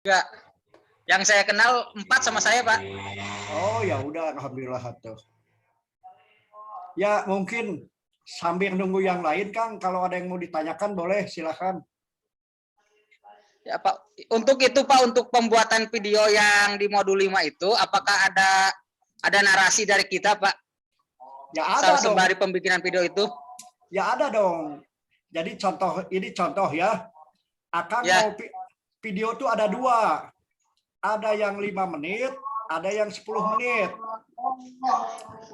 Enggak. Yang saya kenal 4 sama saya, Pak. Oh ya udah, alhamdulillah tuh. Ya mungkin sambil nunggu yang lain, Kang, kalau ada yang mau ditanyakan boleh, silakan. Ya, Pak. Untuk itu, Pak, untuk pembuatan video yang di modul 5 itu, apakah ada narasi dari kita, Pak? Ya ada dong. Sembari pembikinan video itu. Ya ada dong. Jadi contoh ya. Akang ya. mau video tuh ada 2. Ada yang 5 menit, ada yang 10 menit.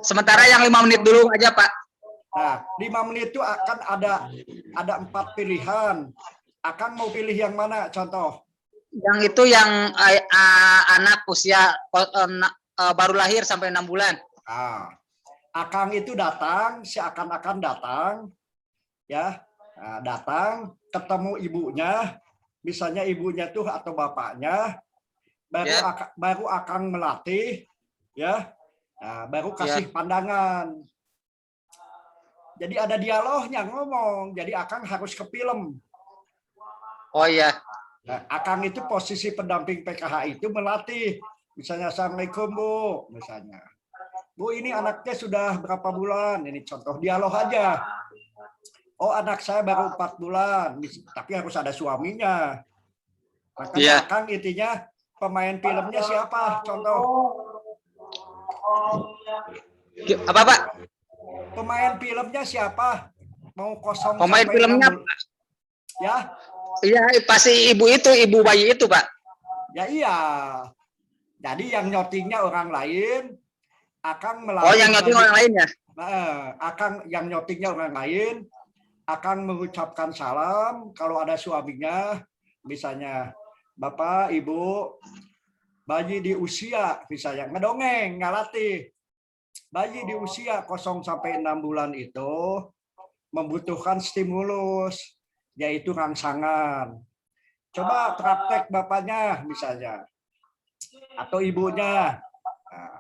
Sementara yang 5 menit dulu aja, Pak. Nah, 5 menit itu akan ada 4 pilihan. Akang mau pilih yang mana contoh? Yang itu yang anak usia baru lahir sampai 6 bulan. Nah, Akang itu datang, seakan-akan datang, ya, nah, datang ketemu ibunya, misalnya ibunya tuh atau bapaknya, baru Akang melatih, ya, nah, baru kasih pandangan. Jadi ada dialognya ngomong, jadi Akang harus ke film. Oh iya. Nah, Akang itu posisi pendamping PKH itu melatih, misalnya Assalamualaikum Bu, misalnya. Bu, ini anaknya sudah berapa bulan? Ini contoh dialog aja. Oh, anak saya baru 4 bulan, tapi harus ada suaminya. Makanya Akang intinya pemain filmnya siapa? Contoh. Apa, Pak? Pemain filmnya siapa? Mau kosong pemain sampai filmnya 6 bulan. Ya? Iya, pasti ibu bayi itu, Pak. Ya iya. Jadi yang nyotingnya orang lain, Akang melatih. Oh, yang nyoting orang lain ya? Akang yang nyotingnya orang lain, Akang mengucapkan salam kalau ada suaminya, misalnya Bapak, Ibu, bayi di usia, misalnya ngedongeng, ngalatih. Bayi di usia 0 sampai 6 bulan itu membutuhkan stimulus, yaitu rangsangan. Coba praktek bapaknya misalnya, atau ibunya, nah,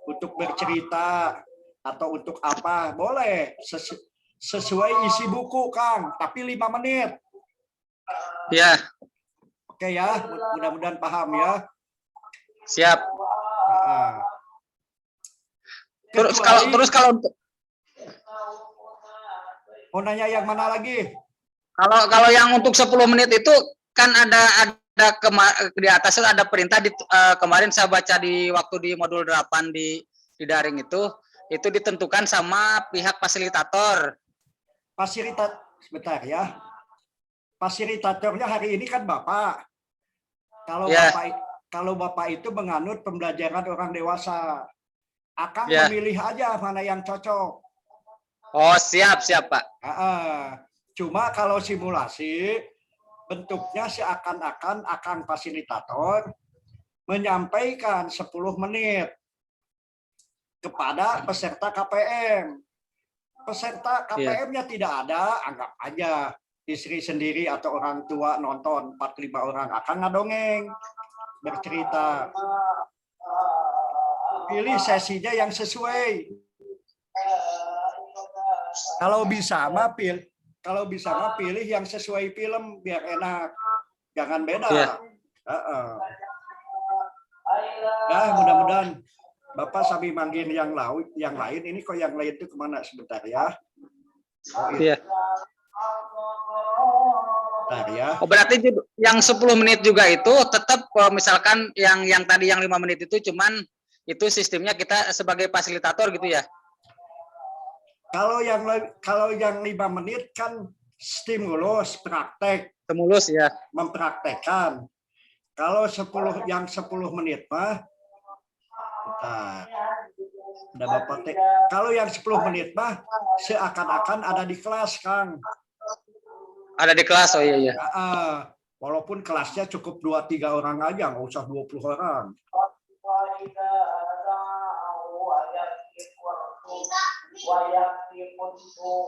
untuk bercerita atau untuk apa, boleh sesuai isi buku, Kang, tapi 5 menit. Ya. Oke ya, mudah-mudahan paham ya. Siap. Nah, terus kalau untuk mau nanya yang mana lagi? Kalau yang untuk 10 menit itu kan ada di atas ada perintah kemarin saya baca di waktu di modul 8 di daring itu ditentukan sama pihak fasilitator. Sebentar ya. Fasilitatornya hari ini kan Bapak. Kalau Bapak itu menganut pembelajaran orang dewasa, Akang memilih aja mana yang cocok. Oh, siap Pak. Cuma kalau simulasi, bentuknya seakan-akan Akang fasilitator menyampaikan 10 menit kepada peserta KPM. Peserta KPM-nya tidak ada, anggap aja istri sendiri atau orang tua nonton 4-5 orang, Akang ngadongeng, bercerita. Pilih sesinya yang sesuai. Kalau bisa mah pilih yang sesuai film biar enak, jangan beda. Nah, mudah-mudahan Bapak sambil manggil yang lain. Ini kok yang lain itu kemana sebentar ya? Iya. Bentar ya. Oh, berarti yang 10 menit juga itu tetap misalkan yang tadi yang 5 menit itu cuman itu sistemnya kita sebagai fasilitator gitu ya? Kalau yang 5 menit kan stimulus, praktek. Stimulus ya. Mempraktekkan. Kalau 10 menit mah, bentar. Udah Bapak tek. Kalau yang 10 menit mah seakan-akan ada di kelas, Kang. Ada di kelas, oh iya. Walaupun kelasnya cukup 2-3 orang aja, nggak usah 20 orang.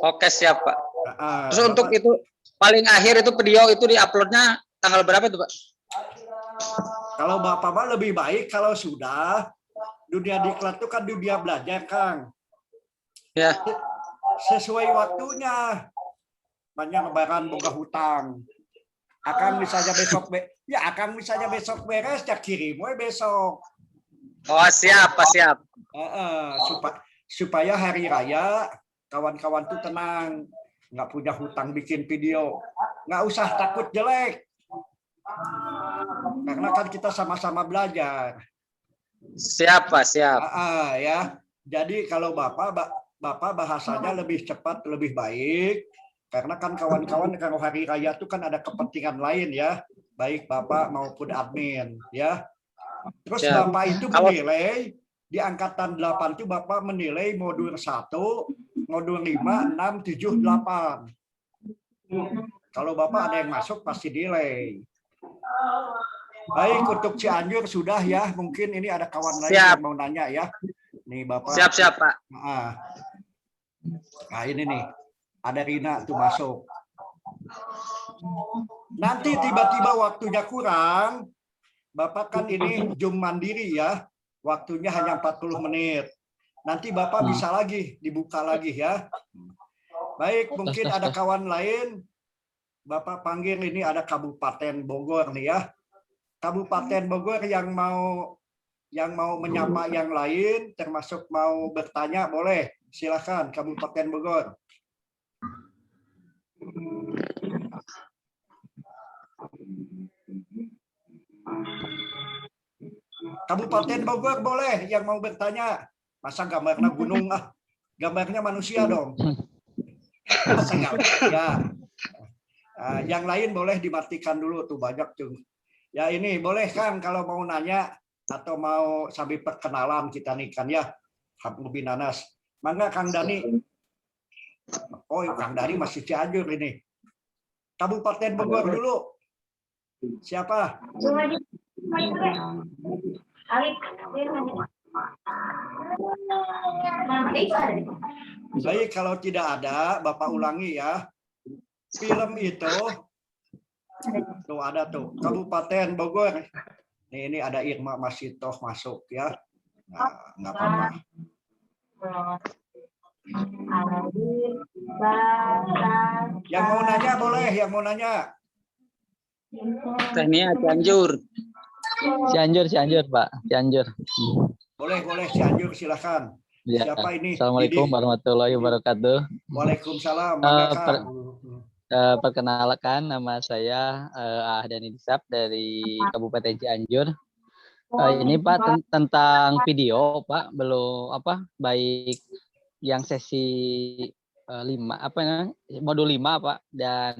Oke, siap Pak. Terus Bapak, untuk itu paling akhir itu video itu diuploadnya tanggal berapa itu Pak? Kalau Bapak mah lebih baik kalau sudah dunia diklat itu kan dunia belajar, Kang. Ya. Sesuai waktunya. Banyak lebaran boga hutang. Akang misalnya besok Akang misalnya besok beres ya kirim we besok. Oh, siap, Pak, siap. Supaya hari raya kawan-kawan tuh tenang, nggak punya hutang bikin video, nggak usah takut jelek, karena kan kita sama-sama belajar. Siap, Pak, siap. Ya, jadi kalau Bapak bahasanya lebih cepat lebih baik, karena kan kawan-kawan kalau hari raya itu kan ada kepentingan lain ya, baik Bapak maupun admin ya. Terus Siap. Bapak itu menilai di angkatan 8 itu Bapak menilai modul 1, modul 5, 6, 7, 8. Kalau Bapak ada yang masuk pasti nilai. Baik, untuk Cianjur sudah ya. Mungkin ini ada kawan lain yang mau nanya ya. Nih Bapak. Siap, Pak. Nah ini nih, ada Rina tuh masuk. Nanti tiba-tiba waktunya kurang, Bapak kan ini Zoom mandiri ya. Waktunya hanya 40 menit. Nanti Bapak bisa lagi, dibuka lagi ya. Baik, mungkin ada kawan lain. Bapak panggil, ini ada Kabupaten Bogor nih ya. Kabupaten Bogor yang mau menyapa yang lain, termasuk mau bertanya, boleh. Silakan Kabupaten Bogor. Kabupaten Bogor boleh yang mau bertanya. Masa gambarnya gunung gambarnya manusia dong. Masa ya. Yang lain boleh dimatikan dulu tuh, banyak tuh. Ya ini boleh Kang kalau mau nanya atau mau sambil perkenalan kita nih kan ya. Lebih nanas. Mangga Kang Dani. Oh, Kang Dani masih Cianjur ini. Kabupaten Bogor dulu. Siapa? Baik, kalau tidak ada, Bapak ulangi ya. Film itu tuh ada tuh, Kabupaten Bogor. Ini ada Irma Masitoh masuk ya. Nah, nggak apa-apa. Yang mau nanya boleh, yang mau nanya. Teknia Cianjur. Cianjur, Pak. Cianjur. Boleh, Cianjur, silakan. Ya. Siapa ini? Assalamualaikum warahmatullahi wabarakatuh. Waalaikumsalam. Perkenalkan, nama saya Ahdani Disap dari Kabupaten Cianjur. Ini Pak tentang video Pak, belum baik yang sesi 5 modul 5 Pak, dan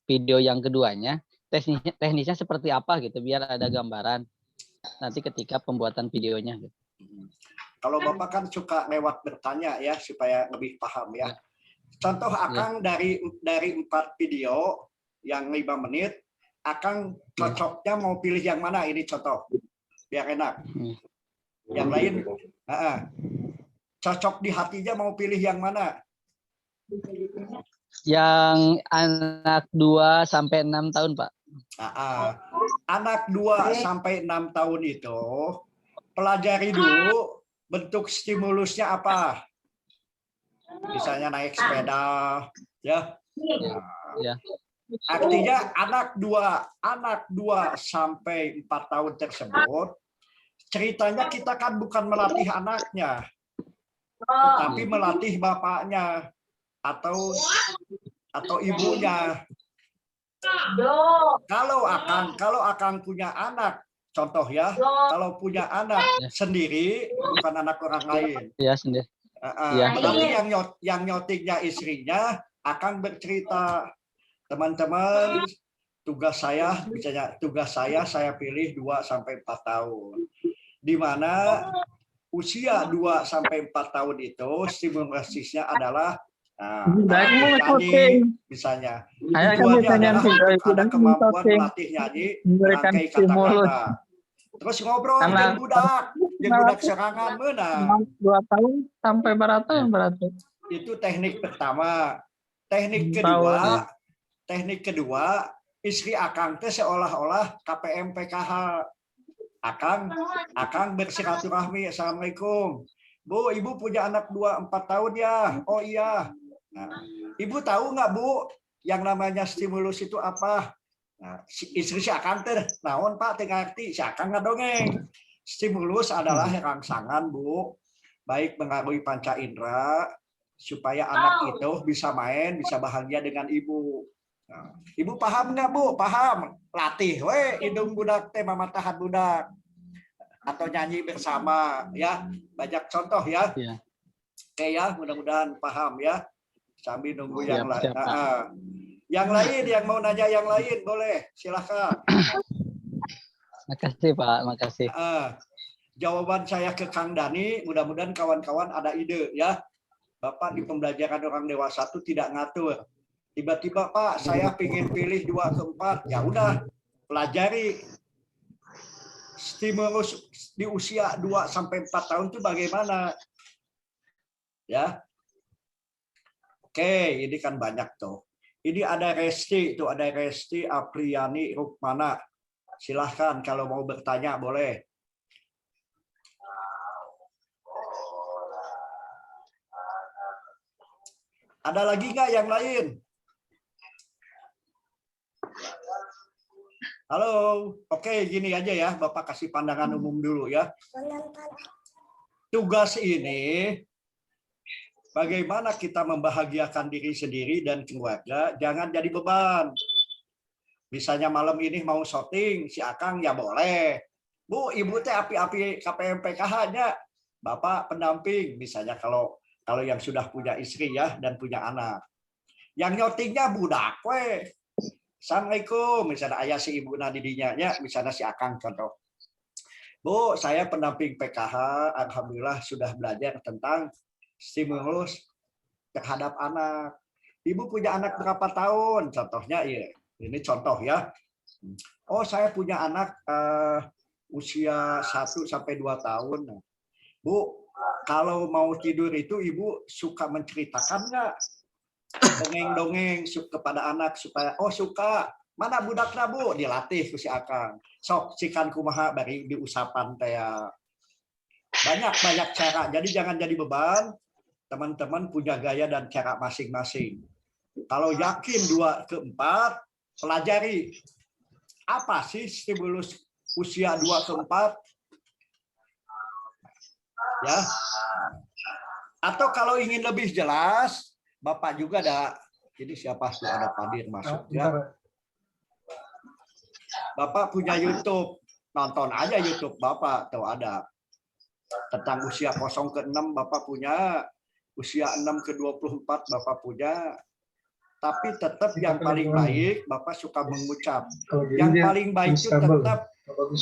video yang keduanya teknisnya seperti apa gitu, biar ada gambaran nanti ketika pembuatan videonya gitu. Kalau Bapak kan suka lewat bertanya ya supaya lebih paham ya. Contoh Akang dari 4 video yang 5 menit, Akang cocoknya mau pilih yang mana, ini contoh biar enak. Yang lain cocok di hatinya mau pilih yang mana? Yang anak 2 sampai 6 tahun, Pak. Anak 2 sampai 6 tahun itu pelajari dulu bentuk stimulusnya apa. Misalnya naik sepeda, ya. Ya. Artinya anak 2 sampai 4 tahun tersebut, ceritanya kita kan bukan melatih anaknya, tetapi melatih bapaknya atau ibunya. Kalau Akang punya anak, contoh ya, kalau punya anak sendiri, bukan anak orang lain. Ya, sendiri. Berarti yang nyotingnya istrinya, Akang bercerita, teman-teman, tugas saya pilih 2 sampai 4 tahun. Di mana usia 2 sampai 4 tahun itu stimulasinya adalah nyanyi misalnya. Tujuannya adalah untuk ada kemampuan melatih nyanyi, merangkai kata-kata. Terus ngobrol dengan budak serangan mana? 2 tahun sampai berapa tahun berarti? Itu teknik pertama. Teknik kedua, istri Akang teh seolah-olah KPM PKH. Akang bersilaturahmi, Assalamualaikum. Bu, Ibu punya anak 2-4 tahun ya? Oh iya. Nah, Ibu tahu nggak Bu, yang namanya stimulus itu apa? Nah, istri si Akang teh naon Pak teu ngarti, si Akang ngadongeng. Stimulus adalah rangsangan Bu, baik mengaruhi panca indera supaya anak itu bisa main, bisa bahagia dengan ibu. Nah, ibu paham nggak Bu? Paham. Latih, we hidung budak teh mamatahan budak atau nyanyi bersama ya. Banyak contoh ya. Iya. Oke ya, mudah-mudahan paham ya. Sambil nunggu yang lain. Siap, Pak. Yang lain yang mau nanya yang lain boleh, silakan. Makasih Pak, makasih. Jawaban saya ke Kang Dani, mudah-mudahan kawan-kawan ada ide ya. Bapak di pembelajaran orang dewasa itu tidak ngatur. Tiba-tiba Pak, saya ingin pilih 2 ke 4, ya udah pelajari. Stimulus di usia 2 sampai 4 tahun itu bagaimana? Ya. Oke, ini kan banyak tuh. Ini ada Resti, itu ada Resti Apriani Rukmana. Silahkan kalau mau bertanya boleh. Ada lagi nggak yang lain? Halo, oke gini aja ya, Bapak kasih pandangan umum dulu ya. Tugas ini, bagaimana kita membahagiakan diri sendiri dan keluarga, jangan jadi beban. Misalnya malam ini mau syuting, si Akang ya boleh. Bu, ibu teh api-api KPM PKH-nya, Bapak pendamping. Misalnya kalau yang sudah punya istri ya dan punya anak. Yang nyotingnya budak we. Assalamualaikum, misalnya ayah si ibu nadidinya, ya, misalnya si Akang contoh. Bu, saya pendamping PKH, alhamdulillah sudah belajar tentang stimulus terhadap anak. Ibu punya anak berapa tahun? Contohnya ya. Ini contoh ya. Oh, saya punya anak usia 1 sampai 2 tahun. Bu, kalau mau tidur itu ibu suka menceritakan nggak? Dongeng-dongeng kepada anak supaya oh suka. Mana budakna Bu? Dilatih ku si Akang. Sok sikan kumaha bari diusapan teh. Banyak cara. Jadi jangan jadi beban. Teman-teman punya gaya dan cara masing-masing. Kalau yakin 2 ke 4, pelajari apa sih stimulus usia 2 ke 4? Ya. Atau kalau ingin lebih jelas, Bapak juga ada. Jadi siapa sih ada Padir masuk ya? Bapak punya YouTube, nonton aja YouTube Bapak tuh ada. Tentang usia 0 ke 6 Bapak punya, usia 6 ke 24 Bapak punya. Tapi tetap yang paling baik Bapak suka mengucap. Yang paling baik itu tetap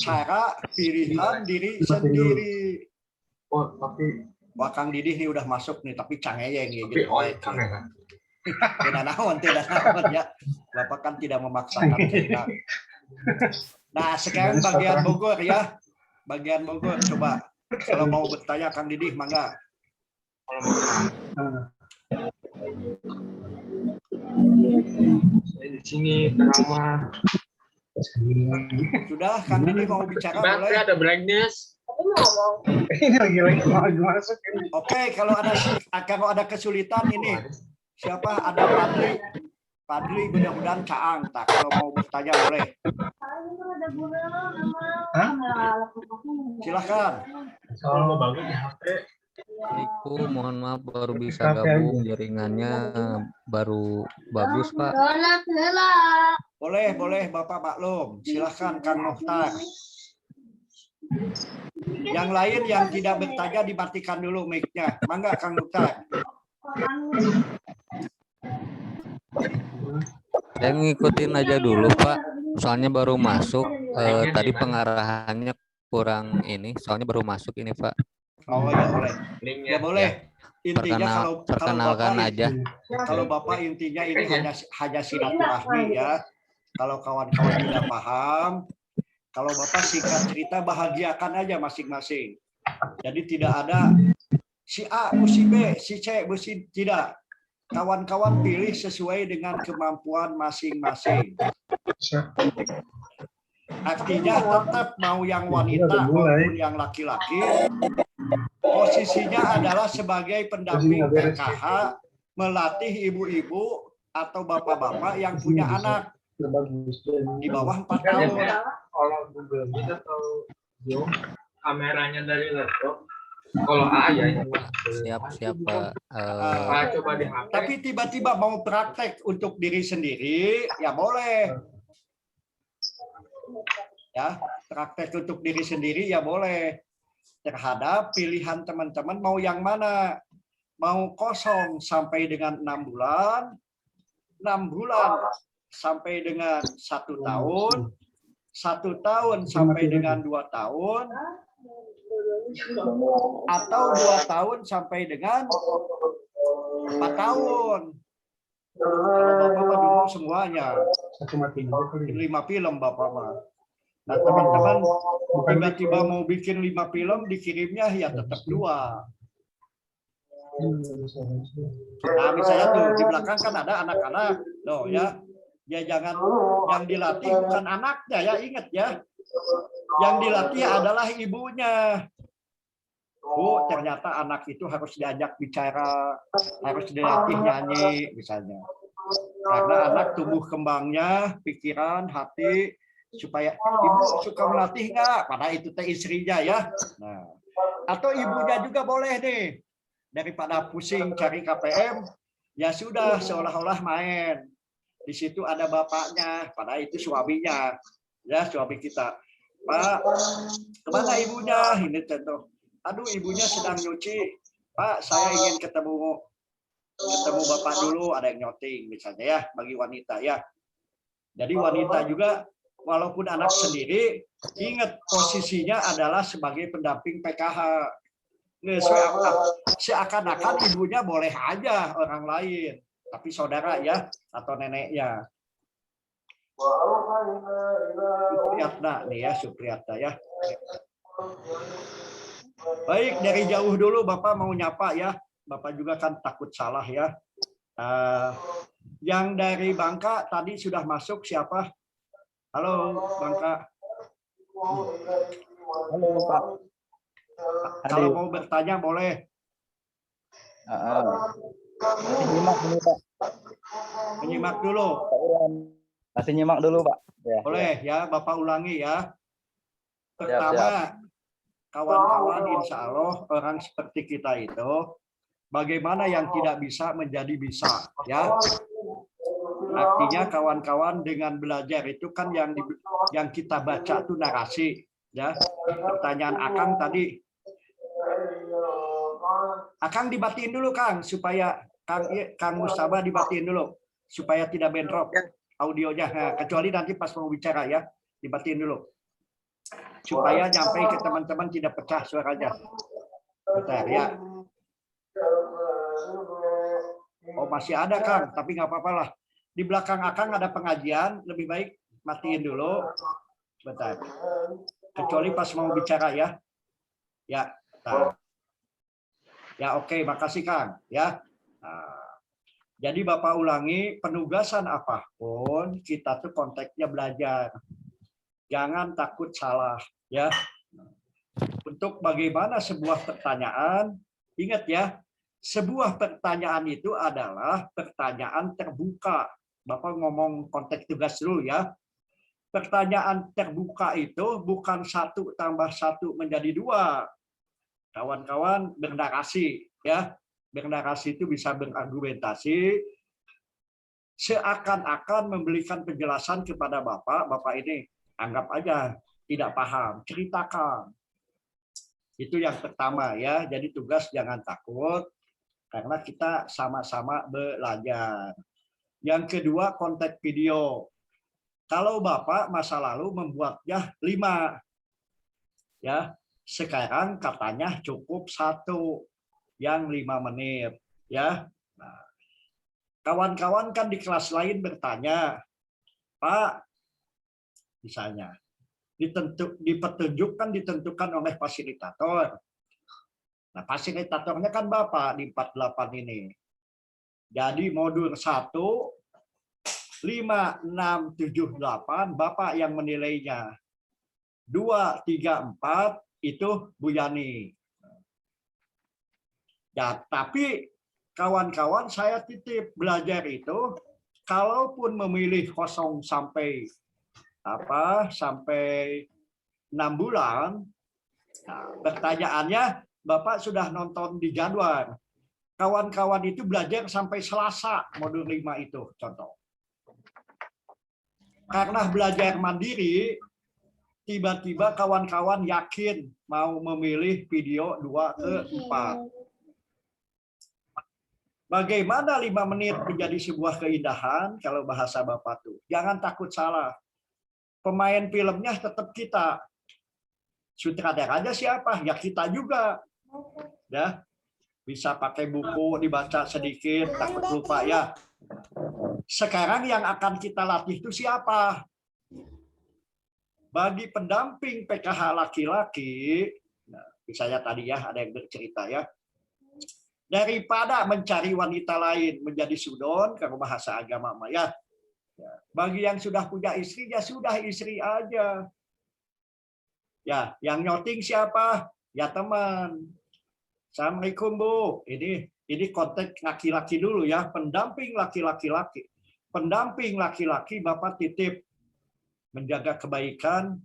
cara pilihan diri sendiri. Oh, tapi Wah, Kang Didih nih udah masuk nih, tapi cangeyeng ya. tapi Tidak naon ya. Bapak kan tidak memaksakan kita. Nah, sekarang bagian Bogor ya. Bagian Bogor, coba. Kalau mau bertanya Kang Didih, mangga. Saya di sini drama. Sudah, Kang Didih mau bicara boleh. Ada brightness. Ini lagi masuk ini. Oke, kalau ada kesulitan ini siapa ada Padli mudah-mudahan Caang. Tak kalau mau bertanya boleh. Silakan. Kalau bagus di HP. Assalamualaikum, mohon maaf baru bisa gabung, jaringannya baru bagus Pak. Boleh Bapak maklum. Silakan Kang Mokhtar. Yang lain yang tidak bertanya dimatikan dulu mic-nya. Mangga Kang Mokhtar. Saya ngikutin aja dulu Pak, soalnya baru masuk. Tadi pengarahannya kurang ini, soalnya baru masuk ini Pak. Oh ya boleh. Ya boleh. Intinya kalau Perkenalkan Bapak, aja. Kalau Bapak intinya ini hanya silaturahmi ya. Kalau kawan-kawan tidak paham, kalau Bapak singkat cerita bahagiakan aja masing-masing. Jadi tidak ada si A, si B, si C, si tidak. Kawan-kawan pilih sesuai dengan kemampuan masing-masing. Artinya tetap mau yang wanita maupun yang laki-laki, posisinya adalah sebagai pendamping PKH melatih ibu-ibu atau bapak-bapak yang punya anak. bagus. Di bawah 4 tahun. Kalau Google Meet atau Zoom, kameranya dari laptop. Kalau A ya ini Mas. Siap Pak. Coba di HP. Tapi tiba-tiba mau praktek untuk diri sendiri, ya boleh. Ya, praktek untuk diri sendiri ya boleh. Terhadap pilihan teman-teman mau yang mana? Mau kosong sampai dengan 6 bulan, 6 bulan sampai dengan 1 tahun, 1 tahun sampai dengan 2 tahun, atau 2 tahun sampai dengan 4 tahun. Kalau Bapak mah dulu semuanya 5 film Bapak mah. Nah teman-teman tiba-tiba mau bikin 5 film dikirimnya ya tetap 2. Nah misalnya tuh di belakang kan ada anak-anak, loh ya, ya jangan, yang dilatih bukan anaknya ya, ingat ya, yang dilatih adalah ibunya. Bu, ternyata anak itu harus diajak bicara, harus dilatih nyanyi misalnya. Karena anak tumbuh kembangnya, pikiran, hati, supaya ibu suka melatih nggak? Padahal itu teh istrinya ya. Nah, atau ibunya juga boleh nih. Daripada pusing cari KPM, ya sudah seolah-olah main. Di situ ada bapaknya, padahal itu suaminya. Ya, suami kita. Pak, kemana ibunya? Ini contoh. Aduh, ibunya sedang nyuci. Pak, saya ingin ketemu bapak dulu, ada yang nyoting misalnya ya, bagi wanita ya. Jadi wanita juga, walaupun anak sendiri, ingat posisinya adalah sebagai pendamping PKH. Seakan-akan ibunya boleh aja orang lain, tapi saudara ya, atau neneknya. Supriyatna nih ya, Supriyatna ya. Baik, dari jauh dulu Bapak mau nyapa ya. Bapak juga kan takut salah ya. Yang dari Bangka tadi sudah masuk siapa? Halo Bangka. Halo Pak. Kalau mau bertanya boleh. Masih nyimak dulu Pak. Menyimak dulu. Masih nyimak dulu Pak. Ya, boleh ya, Bapak ulangi ya. Pertama, kawan-kawan insya Allah orang seperti kita itu, bagaimana yang tidak bisa menjadi bisa ya. Artinya kawan-kawan dengan belajar itu kan yang kita baca itu narasi ya. Pertanyaan Akang tadi, Akang dibatiin dulu Kang, supaya Kang Mustafa dibatiin dulu supaya tidak bentrok audionya. Nah, kecuali nanti pas mau bicara ya, dibatiin dulu supaya nyampe ke teman-teman tidak pecah suaranya. Bentar ya. Oh masih ada Kang, tapi nggak apa-apa lah. Di belakang Akang ada pengajian, lebih baik matiin dulu. Bentar. Kecuali pas mau bicara ya. Ya. Nah. Ya oke, makasih Kang. Ya. Nah, jadi Bapak ulangi, penugasan apapun kita tuh konteksnya belajar. Jangan takut salah ya. Untuk bagaimana sebuah pertanyaan, ingat ya, sebuah pertanyaan itu adalah pertanyaan terbuka. Bapak ngomong konteks tugas dulu ya. Pertanyaan terbuka itu bukan 1 tambah 1 menjadi 2. Kawan-kawan bernarasi ya. Bernarasi itu bisa berargumentasi seakan-akan memberikan penjelasan kepada Bapak. Bapak ini anggap aja tidak paham, ceritakan. Itu yang pertama ya. Jadi tugas jangan takut karena kita sama-sama belajar. Yang kedua konteks video. Kalau Bapak masa lalu membuatnya 5 ya. Sekarang katanya cukup 1 yang 5 menit ya. Nah, kawan-kawan kan di kelas lain bertanya, Pak, misalnya petunjuk kan ditentukan oleh fasilitator. Nah, fasilitatornya kan Bapak di 48 ini. Jadi modul 1 5, 6, 7, 8 Bapak yang menilainya. 2, 3, 4 itu Bu Yani. Ya, tapi kawan-kawan saya titip belajar itu kalaupun memilih kosong sampai 6 bulan, nah, pertanyaannya Bapak sudah nonton di jadwal. Kawan-kawan itu belajar sampai Selasa modul 5 itu contoh. Karena belajar mandiri, tiba-tiba kawan-kawan yakin mau memilih video 2 ke 4. Bagaimana 5 menit menjadi sebuah keindahan kalau bahasa Bapak tuh. Jangan takut salah. Pemain filmnya tetap kita. Sutradaranya siapa? Ya kita juga. Ya. Bisa pakai buku, dibaca sedikit, takut lupa ya. Sekarang yang akan kita latih itu siapa? Bagi pendamping PKH laki-laki, nah, misalnya tadi ya ada yang bercerita ya, daripada mencari wanita lain menjadi sudon, kalau bahasa agama ya, bagi yang sudah punya istri ya sudah istri aja. Ya, yang nyoting siapa? Ya teman. Assalamualaikum Bu. Ini konteks laki-laki dulu ya, pendamping laki-laki. Pendamping laki-laki Bapak titip menjaga kebaikan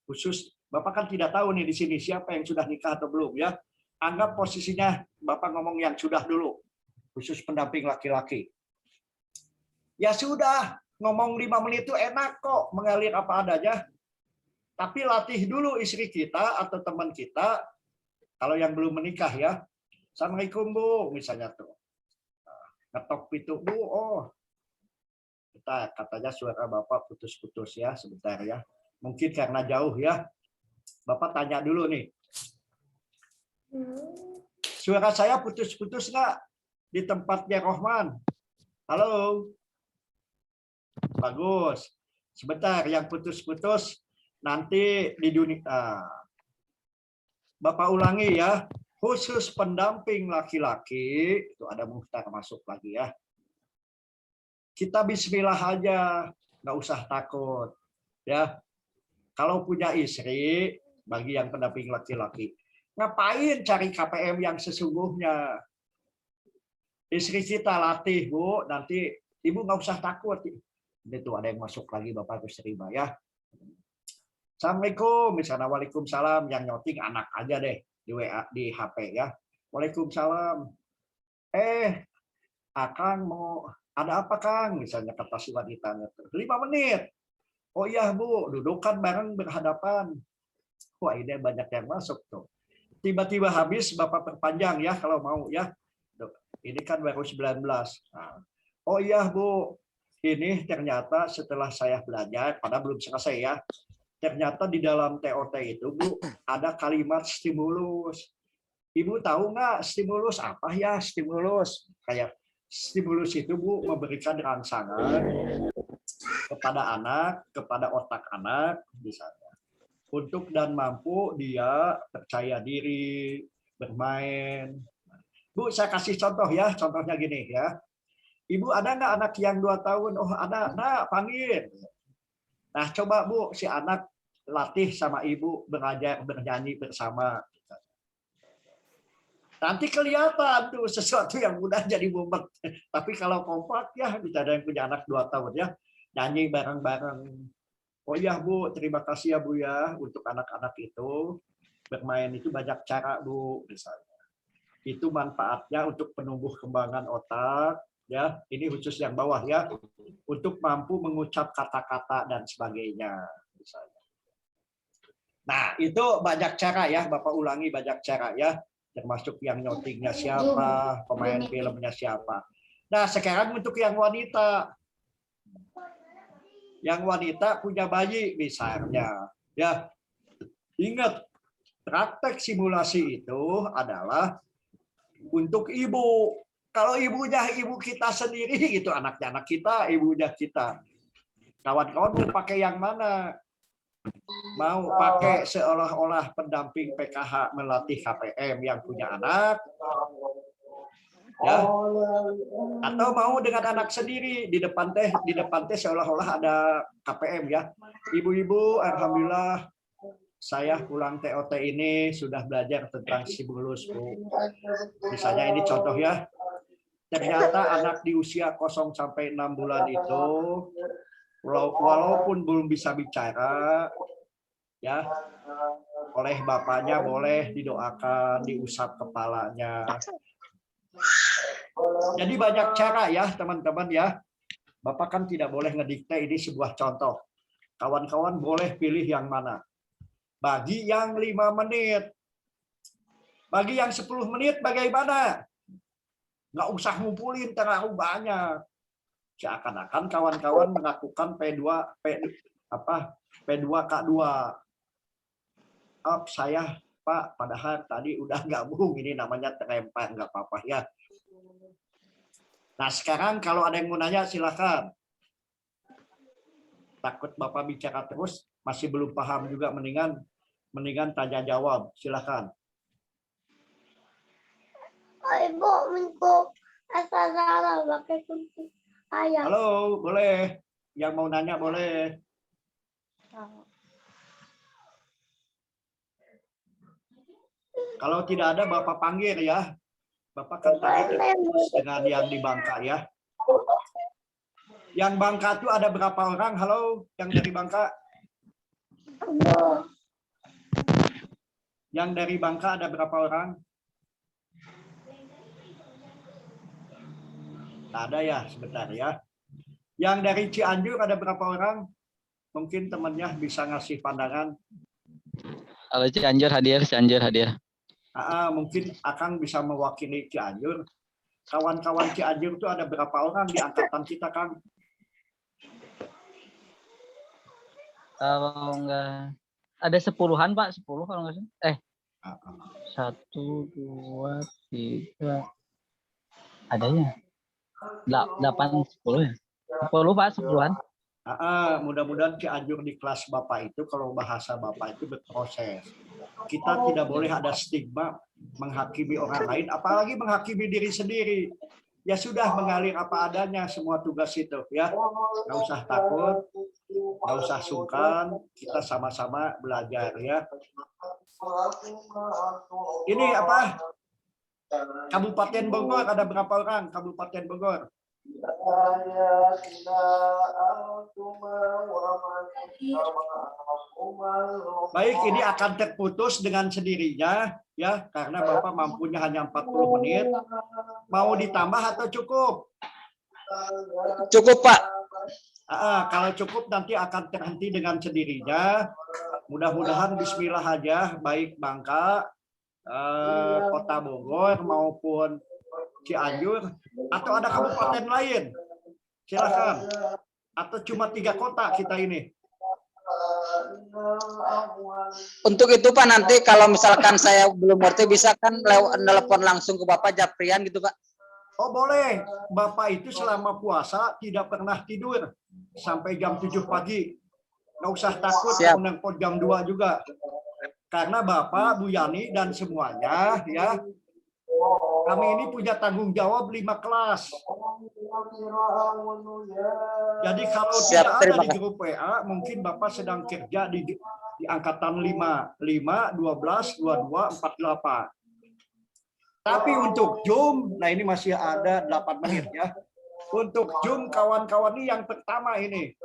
khusus. Bapak kan tidak tahu nih di sini siapa yang sudah nikah atau belum ya. Anggap posisinya Bapak ngomong yang sudah dulu. Khusus pendamping laki-laki. Ya sudah, ngomong 5 menit itu enak kok, mengalir apa adanya. Tapi latih dulu istri kita atau teman kita kalau yang belum menikah ya. Assalamualaikum Bu, misalnya tuh. Ngetok pintu Bu, oh. Kita katanya suara Bapak putus-putus ya, sebentar ya. Mungkin karena jauh ya. Bapak tanya dulu nih. Suara saya putus-putus nggak di tempatnya Rohman? Halo. Bagus. Sebentar, yang putus-putus nanti di dunia. Bapak ulangi ya, khusus pendamping laki-laki, itu ada Muhtar masuk lagi ya. Kita bismillah aja, nggak usah takut. Ya, kalau punya istri, bagi yang pendamping laki-laki, ngapain cari KPM yang sesungguhnya? Istri kita latih Bu, nanti Ibu nggak usah takut. Itu ada yang masuk lagi, Bapak harus terima ya. Assalamualaikum, misalnya waalaikumsalam, yang nyoting anak aja deh di WA di HP ya. Waalaikumsalam. Akang mau ada apa Kang? Misalnya kata si wanitanya 5 menit. Oh iya Bu, dudukkan bareng berhadapan. Wah ini banyak yang masuk tuh. Tiba-tiba habis Bapak perpanjang ya kalau mau ya. Ini kan baru 19. Nah. Oh iya Bu, ini ternyata setelah saya belajar, padahal belum selesai ya. Ternyata di dalam TOT itu Bu ada kalimat stimulus. Ibu tahu nggak stimulus apa ya? Stimulus kayak stimulus itu Bu memberikan rangsangan kepada anak, kepada otak anak misalnya. Untuk dan mampu dia percaya diri, bermain. Bu saya kasih contoh ya, contohnya gini ya. Ibu ada nggak anak yang 2 tahun? Oh ada, nah panggil. Nah coba Bu si anak latih sama ibu belajar bernyanyi bersama. Nanti kelihatan tuh sesuatu yang mudah jadi mumet. Tapi kalau kompak ya bisa ada yang punya anak 2 tahun ya nyanyi bareng-bareng. Oh iya Bu, terima kasih ya Bu ya untuk anak-anak itu bermain itu banyak cara Bu misalnya. Itu manfaatnya untuk penumbuh kembangan otak ya. Ini khusus yang bawah ya untuk mampu mengucap kata-kata dan sebagainya misalnya. Nah, itu banyak cara ya, Bapak ulangi banyak cara ya, termasuk yang nyotingnya siapa, pemain filmnya siapa. Nah, sekarang untuk yang wanita. Yang wanita punya bayi misalnya, ya. Ingat, praktek simulasi itu adalah untuk ibu. Kalau ibunya ibu kita sendiri, itu anaknya anak kita, ibunya kita. Kawan-kawan mau pakai yang mana? Mau pakai seolah-olah pendamping PKH melatih KPM yang punya anak, ya, atau mau dengan anak sendiri di depan teh seolah-olah ada KPM ya. Ibu-ibu, alhamdulillah saya pulang TOT ini sudah belajar tentang stimulus Bu. Misalnya ini contoh ya. ternyata anak di usia 0 sampai 6 bulan itu walaupun belum bisa bicara, ya, oleh bapaknya boleh didoakan, diusap kepalanya. Jadi banyak cara ya teman-teman ya. Bapak kan tidak boleh ngedikte, ini sebuah contoh. Kawan-kawan boleh pilih yang mana. Bagi yang 5 menit. Bagi yang 10 menit bagaimana? Nggak usah ngumpulin terlalu banyak. Seakan-akan kawan-kawan melakukan P2K2. Saya Pak, padahal tadi udah gabung, ini namanya terlempar, nggak apa-apa ya. Nah sekarang kalau ada yang mau nanya silakan. Takut Bapak bicara terus, masih belum paham juga, mendingan tanya jawab, silakan. Ibu minta asal salah pakai kunci ayam. Halo, boleh. Yang mau nanya boleh. Kalau tidak ada Bapak panggil ya. Bapak kan tadi terus dengan yang di Bangka ya. Yang Bangka itu ada berapa orang? Halo, yang dari Bangka. Yang dari Bangka ada berapa orang? Tidak ada ya, sebentar ya. Yang dari Cianjur ada berapa orang? Mungkin temannya bisa ngasih pandangan. Kalau Cianjur hadir, Cianjur hadir. Mungkin Akang bisa mewakili Cianjur. Kawan-kawan Cianjur itu ada berapa orang di angkatan kita, Kang? Kalau enggak ada 10-an Pak, 10 kalau nggak salah. 1, 2, 3. Adanya 8, 10 ya. 10 Pak, 10-an. Mudah-mudahan Cianjur di kelas Bapak itu, kalau bahasa Bapak itu berproses. Kita tidak boleh ada stigma menghakimi orang lain, apalagi menghakimi diri sendiri. Ya sudah, mengalir apa adanya semua tugas itu ya. Nggak usah takut, nggak usah sungkan, kita sama-sama belajar ya. Ini apa? Kabupaten Bogor ada berapa orang? Kabupaten Bogor. Baik, ini akan terputus dengan sendirinya ya, karena Bapak mampunya hanya 40 menit. Mau ditambah atau cukup? Cukup, Pak. Kalau cukup nanti akan terhenti dengan sendirinya. Mudah-mudahan bismillah aja, baik Bangka, Kota Bogor maupun Cianjur, atau ada kabupaten lain, silakan. Atau cuma 3 kota kita ini. Untuk itu Pak, nanti kalau misalkan saya belum ngerti, bisa kan telepon langsung ke Bapak Japrian gitu Pak? Oh boleh, Bapak itu selama puasa tidak pernah tidur sampai jam 7 pagi. Nggak usah takut mau nelpon jam 2 juga. Karena Bapak, Bu Yani, dan semuanya ya, kami ini punya tanggung jawab 5 kelas. Jadi kalau tidak ada di grup WA, mungkin Bapak sedang kerja di angkatan 5, 12, 22, 48. Tapi untuk Zoom, nah ini masih ada 8 menit ya. Untuk Zoom kawan-kawan ini yang pertama ini.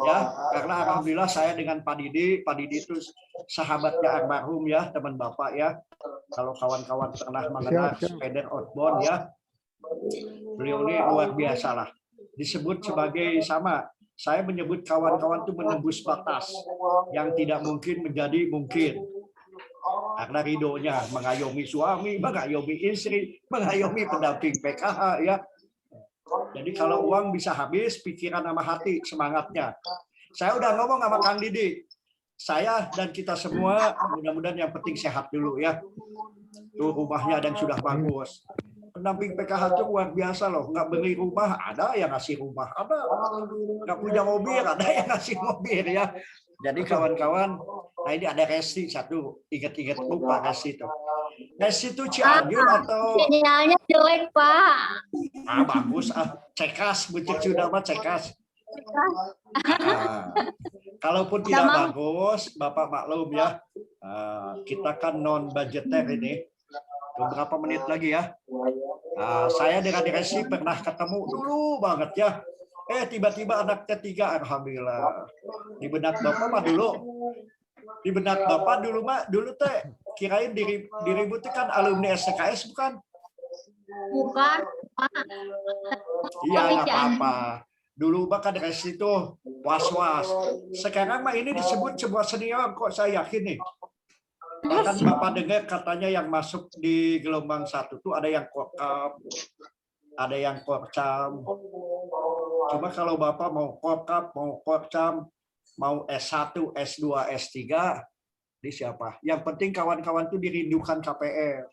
Ya, karena alhamdulillah saya dengan Pak Didi itu sahabatnya almarhum ya, teman Bapak ya. Kalau kawan-kawan pernah mengenal spider outbound ya, beliau ini luar biasa lah. Disebut sebagai sama, saya menyebut kawan-kawan itu menembus batas yang tidak mungkin menjadi mungkin. Karena ridhonya mengayomi suami, mengayomi istri, mengayomi pendamping PKH ya. Jadi kalau uang bisa habis, pikiran sama hati, semangatnya. Saya udah ngomong sama Kang Didi. Saya dan kita semua, mudah-mudahan yang penting sehat dulu ya. Tuh rumahnya dan sudah bagus. Pendamping PKH itu luar biasa loh. Nggak beli rumah, ada yang ngasih rumah. Ada. Nggak punya mobil, ada yang ngasih mobil ya. Jadi kawan-kawan, nah ini ada Resti satu. Ingat-ingat lupa Resti itu. Resti itu Cianjur atau... Sinyalnya jelek, Pak. Bagus. Cekas, buncit sudah mah cekas. Kalaupun tidak bagus, Bapak maklum ya. Kita kan non budgeter ini. Beberapa menit lagi ya. Saya dengan Resi pernah ketemu dulu banget ya. Tiba-tiba anak ketiga, alhamdulillah. Di benak Bapak mah dulu teh kirain dirimu itu kan alumni STKS bukan? Bukan, Pak. Iya, nggak apa-apa. Dulu bahkan Resi itu was-was. Sekarang mah ini disebut sebuah senior kok, saya yakin nih. Bahkan Bapak dengar katanya yang masuk di gelombang 1 tuh ada yang kokap, ada yang korcam. Cuma kalau Bapak mau kokap, mau korcam, mau S1, S2, S3, di siapa? Yang penting kawan-kawan tuh dirindukan KPR.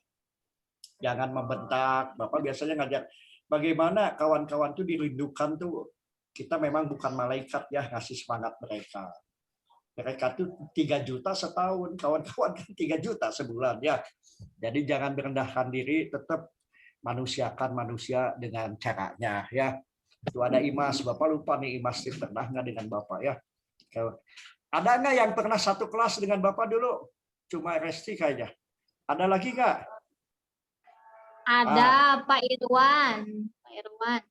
Jangan membentak. Bapak biasanya ngajak bagaimana kawan-kawan tuh dirindukan tuh. Kita memang bukan malaikat ya, ngasih semangat mereka. Mereka tuh 3 juta setahun, kawan-kawan kan 3 juta sebulan ya. Jadi jangan merendahkan diri, tetap manusiakan manusia dengan caranya ya. Itu ada Imas, Bapak lupa nih Imas pernah nggak dengan Bapak ya? Ada nggak yang pernah satu kelas dengan Bapak dulu? Cuma Resti kayaknya. Ada lagi nggak? Ada Pak Irwan. Pak Irwan.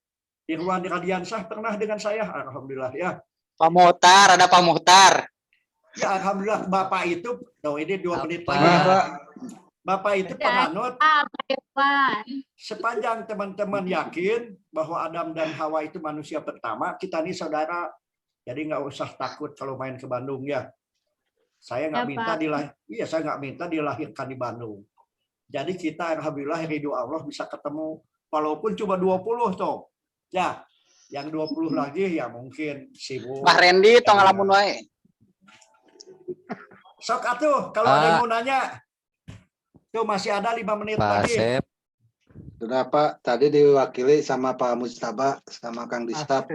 Irwan Radiansah pernah dengan saya, alhamdulillah ya. Pak Muhtar, ada Pak Muhtar. Ya alhamdulillah Bapak itu, ini 2 menit lagi. Pak. Bapak itu penganut. Pak Irwan. Sepanjang teman-teman yakin bahwa Adam dan Hawa itu manusia pertama, kita ini saudara. Jadi nggak usah takut kalau main ke Bandung ya. Saya nggak minta dilahirkan di Bandung. Jadi kita alhamdulillah ridho Allah bisa ketemu walaupun cuma 20 toh. Ya, yang 20 lagi ya mungkin sibuk. Pak Randy tong ngalamun wae. Sok atuh kalau ada yang mau nanya. Tuh masih ada 5 menit Pak lagi. Asep. Sudah Pak, tadi diwakili sama Pak Mustaba sama Kang Distab.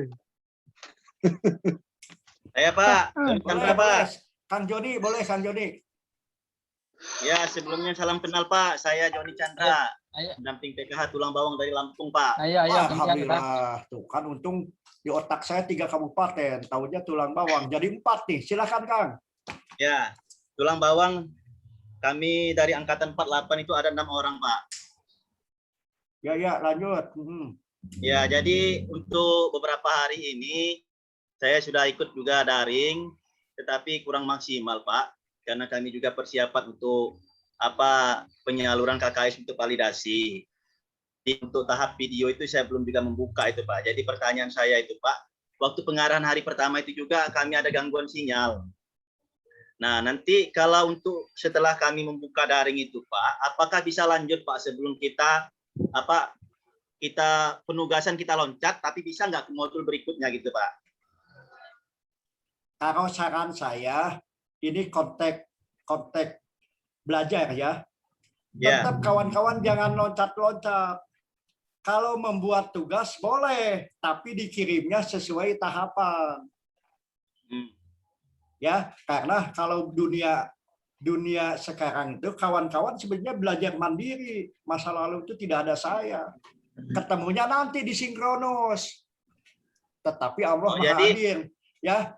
Saya Pak, Boleh, boleh. Kang Joni, boleh Kang Joni. Ya, sebelumnya salam kenal Pak. Saya Joni Chandra, pendamping PKH Tulang Bawang dari Lampung Pak. Alhamdulillah. Tuh kan untung di otak saya 3 kabupaten, tahunya Tulang Bawang. Jadi 4 nih. Silakan Kang. Ya, Tulang Bawang kami dari angkatan 48 itu ada 6 orang Pak. Ya, lanjut. Ya, jadi untuk beberapa hari ini saya sudah ikut juga daring, tetapi kurang maksimal Pak. Karena kami juga persiapan untuk penyaluran KKS untuk validasi. Untuk tahap video itu saya belum juga membuka itu Pak. Jadi pertanyaan saya itu Pak, waktu pengarahan hari pertama itu juga kami ada gangguan sinyal. Nah nanti kalau untuk setelah kami membuka daring itu Pak, apakah bisa lanjut Pak sebelum kita penugasan kita loncat, tapi bisa nggak ke modul berikutnya gitu Pak? Kalau saran saya, ini konteks belajar ya. Tetap kawan-kawan jangan loncat-loncat. Kalau membuat tugas boleh, tapi dikirimnya sesuai tahapan. Ya, karena kalau dunia sekarang itu kawan-kawan sebenarnya belajar mandiri. Masa lalu itu tidak ada saya. Ketemunya nanti di sinkronos. Tetapi Allah Maha Hadir. Ya,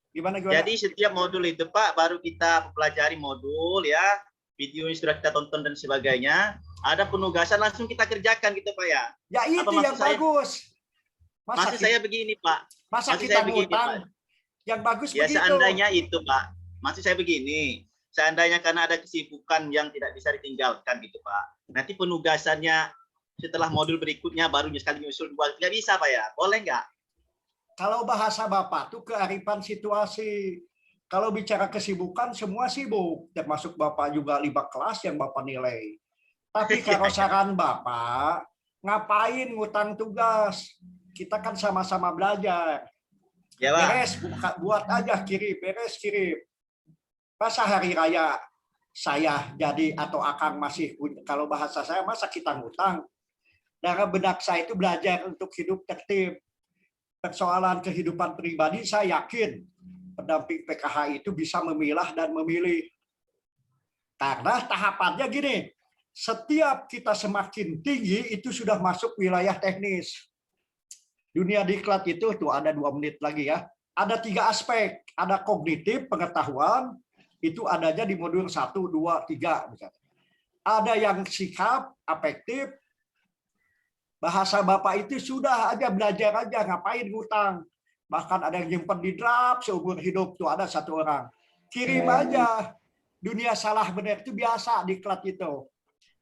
Gimana? Jadi setiap modul itu Pak baru kita pelajari modul ya, video yang sudah kita tonton dan sebagainya, ada penugasan langsung kita kerjakan gitu Pak ya. Ya itu yang bagus. Maksud saya begini Pak. Masa kita ngutang? Yang bagus ya, begitu. Seandainya itu Pak. Maksud saya begini, seandainya karena ada kesibukan yang tidak bisa ditinggalkan gitu Pak. Nanti penugasannya setelah modul berikutnya baru sekali nyusul 2, nggak bisa Pak ya? Boleh nggak? Kalau bahasa Bapak tuh kearifan situasi. Kalau bicara kesibukan, semua sibuk. Termasuk Bapak juga 5 kelas yang Bapak nilai. Tapi kalau saran Bapak, ngapain ngutang tugas? Kita kan sama-sama belajar. Ya, Pak. Beres, buat aja kirim. Beres, kirim. Masa hari raya saya jadi atau Akang masih, kalau bahasa saya, masa kita ngutang? Dalam benak saya itu belajar untuk hidup tertib. Persoalan kehidupan pribadi, saya yakin pendamping PKH itu bisa memilah dan memilih. Karena tahapannya gini, setiap kita semakin tinggi, itu sudah masuk wilayah teknis. Dunia diklat itu, tuh ada 2 menit lagi ya, ada 3 aspek. Ada kognitif, pengetahuan, itu adanya di modul 1, 2, 3. Misalnya. ada yang sikap, afektif. Bahasa Bapak itu sudah aja belajar aja, ngapain ngutang. Bahkan ada yang nyimpen di draft seumur hidup tuh ada satu orang. Kirim aja. Dunia salah benar itu biasa diklat itu.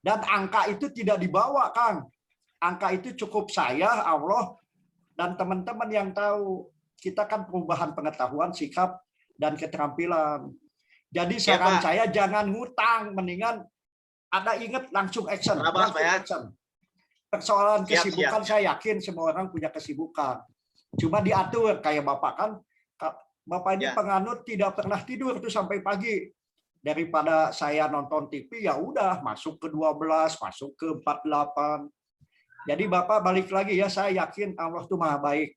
Dan angka itu tidak dibawa, Kang. Angka itu cukup saya, Allah, dan teman-teman yang tahu. Kita kan perubahan pengetahuan, sikap, dan keterampilan. Jadi saran saya jangan ngutang, mendingan ada ingat langsung action. Action. Persoalan kesibukan saya yakin semua orang punya kesibukan. Cuma diatur kayak Bapak kan, Bapak ini penganut tidak pernah tidur tuh sampai pagi. Daripada saya nonton TV ya udah masuk ke 12, masuk ke 48. Jadi Bapak balik lagi ya, saya yakin Allah tuh Maha baik.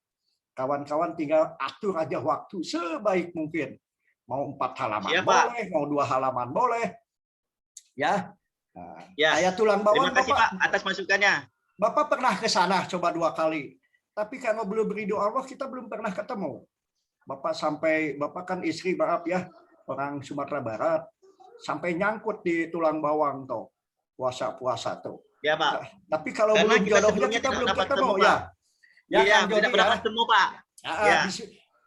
Kawan-kawan tinggal atur aja waktu sebaik mungkin. Mau 4 halaman boleh, mau 2 halaman boleh. Ya. Nah, saya tulang bawang. Terima kasih Pak atas masukannya. Bapak pernah ke sana coba 2 kali. Tapi kalau belum ridho Allah kita belum pernah ketemu. Bapak kan istri maaf ya, orang Sumatera Barat, sampai nyangkut di tulang bawang tuh. Puasa-puasa tuh. Ya Pak. Tapi kalau belum jodohnya kita belum ketemu ya. Ya, tidak pernah ketemu Pak.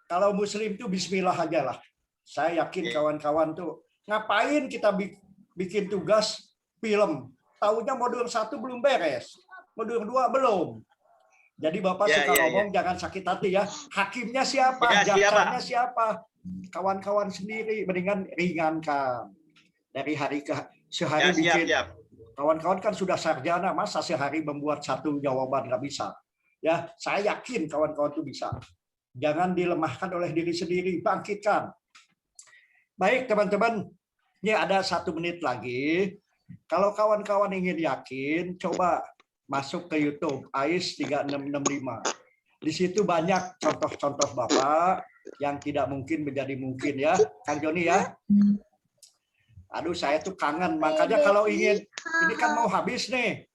Kalau Muslim tuh Bismillah aja lah. Saya yakin kawan-kawan tuh ngapain kita bikin tugas film. Tahunya modul 1 belum beres, modul 2 belum. Jadi Bapak suka ngomong jangan sakit hati ya. Hakimnya siapa? Jaksanya siapa? Kawan-kawan sendiri, mendingan ringankan. Dari hari ke sehari bikin. Kawan-kawan kan sudah sarjana, masa sehari membuat 1 jawaban nggak bisa. Ya, saya yakin kawan-kawan itu bisa. Jangan dilemahkan oleh diri sendiri, bangkitkan. Baik teman-teman, ini ada 1 menit lagi. Kalau kawan-kawan ingin yakin, coba masuk ke YouTube AIS 3665. Di situ banyak contoh-contoh Bapak yang tidak mungkin menjadi mungkin ya, Kang Joni ya. Aduh, saya tuh kangen. Makanya kalau ingin, ini kan mau habis nih.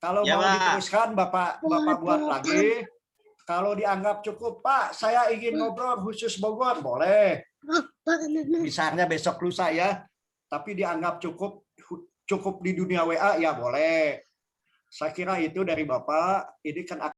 Kalau mau diteruskan, Bapak buat lagi. Kalau dianggap cukup, Pak, saya ingin ngobrol khusus Bogor, boleh. Misalnya besok lusa ya. Tapi dianggap cukup di dunia WA, ya boleh. Saya kira itu dari Bapak. Ini kan